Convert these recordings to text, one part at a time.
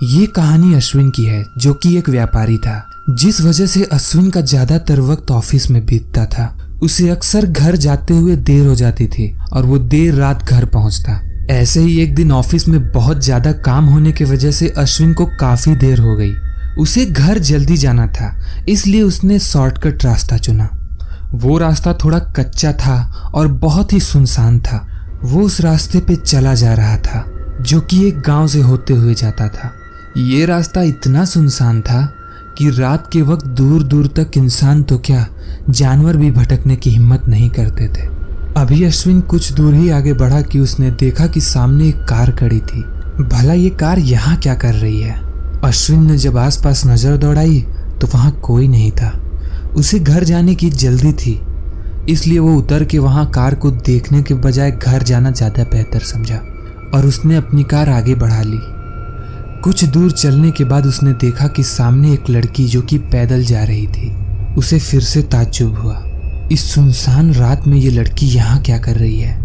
ये कहानी अश्विन की है, जो कि एक व्यापारी था। जिस वजह से अश्विन का ज्यादातर वक्त ऑफिस में बीतता था। उसे अक्सर घर जाते हुए देर हो जाती थी और वो देर रात घर पहुंचता। ऐसे ही एक दिन ऑफिस में बहुत ज्यादा काम होने की वजह से अश्विन को काफी देर हो गई। उसे घर जल्दी जाना था, इसलिए उसने शॉर्टकट रास्ता चुना। वो रास्ता थोड़ा कच्चा था और बहुत ही सुनसान था। वो उस रास्ते पे चला जा रहा था, जो कि एक गांव से होते हुए जाता था। ये रास्ता इतना सुनसान था कि रात के वक्त दूर दूर तक इंसान तो क्या, जानवर भी भटकने की हिम्मत नहीं करते थे। अभी अश्विन कुछ दूर ही आगे बढ़ा कि उसने देखा कि सामने एक कार खड़ी थी। भला ये कार यहाँ क्या कर रही है? अश्विन ने जब आसपास नजर दौड़ाई तो वहां कोई नहीं था। उसे घर जाने की जल्दी थी, इसलिए वो उतर के वहां कार को देखने के बजाय घर जाना ज्यादा बेहतर समझा और उसने अपनी कार आगे बढ़ा ली। कुछ दूर चलने के बाद उसने देखा कि सामने एक लड़की जो कि पैदल जा रही थी। उसे फिर से ताज्जुब हुआ, इस सुनसान रात में ये लड़की यहाँ क्या कर रही है?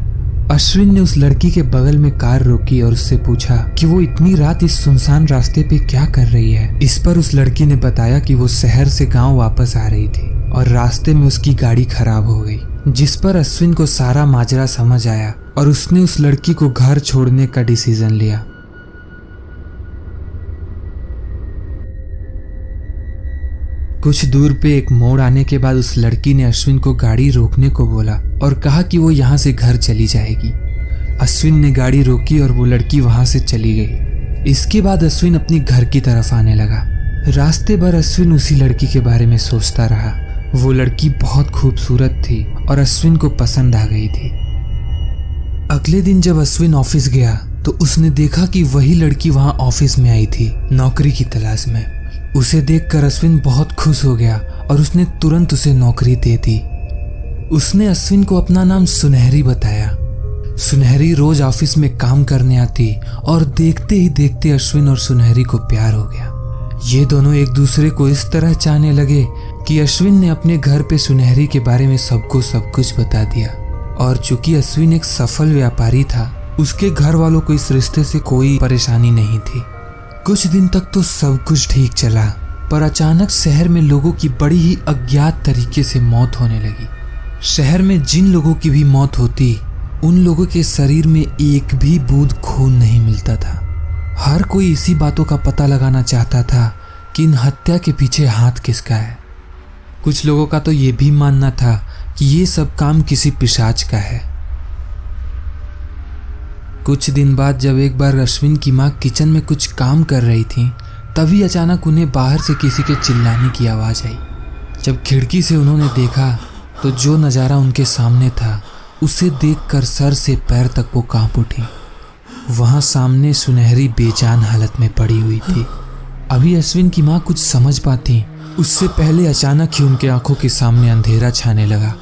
अश्विन ने उस लड़की के बगल में कार रोकी और उससे पूछा कि वो इतनी रात इस सुनसान रास्ते पे क्या कर रही है। इस पर उस लड़की ने बताया कि वो शहर से गांव वापस आ रही थी और रास्ते में उसकी गाड़ी खराब हो गई, जिस पर अश्विन को सारा माजरा समझ आया और उसने उस लड़की को घर छोड़ने का डिसीजन लिया। कुछ दूर पे एक मोड़ आने के बाद उस लड़की ने अश्विन को गाड़ी रोकने को बोला और कहा कि वो यहाँ से घर चली जाएगी। अश्विन ने गाड़ी रोकी और वो लड़की वहां से चली गई। इसके बाद अश्विन अपनी घर की तरफ आने लगा। रास्ते भर अश्विन उसी लड़की के बारे में सोचता रहा। वो लड़की बहुत खूबसूरत थी और अश्विन को पसंद आ गई थी। अगले दिन जब अश्विन ऑफिस गया तो उसने देखा कि वही लड़की वहां ऑफिस में आई थी, नौकरी की तलाश में। उसे देखकर अश्विन बहुत खुश हो गया और उसने तुरंत उसे नौकरी दे दी। उसने अश्विन को अपना नाम सुनहरी बताया। सुनहरी रोज ऑफिस में काम करने आती और देखते ही देखते अश्विन और सुनहरी को प्यार हो गया। ये दोनों एक दूसरे को इस तरह चाहने लगे कि अश्विन ने अपने घर पे सुनहरी के बारे में सबको सब कुछ बता दिया। और चूंकि अश्विन एक सफल व्यापारी था, उसके घर वालों को इस रिश्ते से कोई परेशानी नहीं थी। कुछ दिन तक तो सब कुछ ठीक चला, पर अचानक शहर में लोगों की बड़ी ही अज्ञात तरीके से मौत होने लगी। शहर में जिन लोगों की भी मौत होती, उन लोगों के शरीर में एक भी बूंद खून नहीं मिलता था। हर कोई इसी बातों का पता लगाना चाहता था कि इन हत्या के पीछे हाथ किसका है। कुछ लोगों का तो ये भी मानना था कि ये सब काम किसी पिशाच का है। कुछ दिन बाद जब एक बार अश्विन की माँ किचन में कुछ काम कर रही थी, तभी अचानक उन्हें बाहर से किसी के चिल्लाने की आवाज आई। जब खिड़की से उन्होंने देखा तो जो नज़ारा उनके सामने था, उसे देखकर सर से पैर तक वो कांप उठी। वहां सामने सुनहरी बेजान हालत में पड़ी हुई थी। अभी अश्विन की माँ कुछ समझ पाती, उससे पहले अचानक ही उनके आंखों के सामने अंधेरा छाने लगा।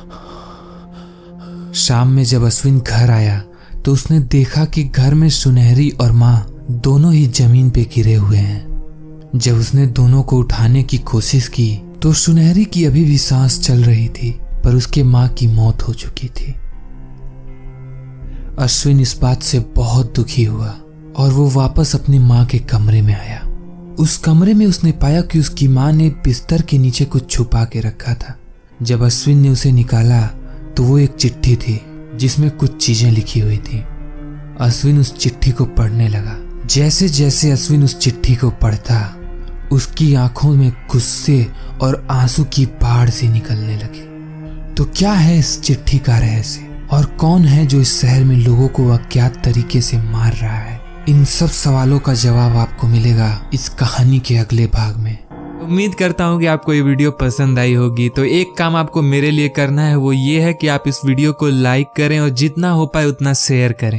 शाम में जब अश्विन घर आया तो उसने देखा कि घर में सुनहरी और माँ दोनों ही जमीन पे गिरे हुए हैं। जब उसने दोनों को उठाने की कोशिश की तो सुनहरी की अभी भी सांस चल रही थी, पर उसके माँ की मौत हो चुकी थी। अश्विन इस बात से बहुत दुखी हुआ और वो वापस अपनी माँ के कमरे में आया। उस कमरे में उसने पाया कि उसकी माँ ने बिस्तर के नीचे कुछ छुपा के रखा था। जब अश्विन ने उसे निकाला तो वो एक चिट्ठी थी जिसमें कुछ चीजें लिखी हुई थी। अश्विन उस चिट्ठी को पढ़ने लगा। जैसे जैसे अश्विन उस चिट्ठी को पढ़ता, उसकी आंखों में गुस्से और आंसू की बाढ़ सी निकलने लगी। तो क्या है इस चिट्ठी का रहस्य और कौन है जो इस शहर में लोगों को अज्ञात तरीके से मार रहा है? इन सब सवालों का जवाब आपको मिलेगा इस कहानी के अगले भाग में। उम्मीद करता हूँ कि आपको ये वीडियो पसंद आई होगी। तो एक काम आपको मेरे लिए करना है, वो ये है कि आप इस वीडियो को लाइक करें और जितना हो पाए उतना शेयर करें।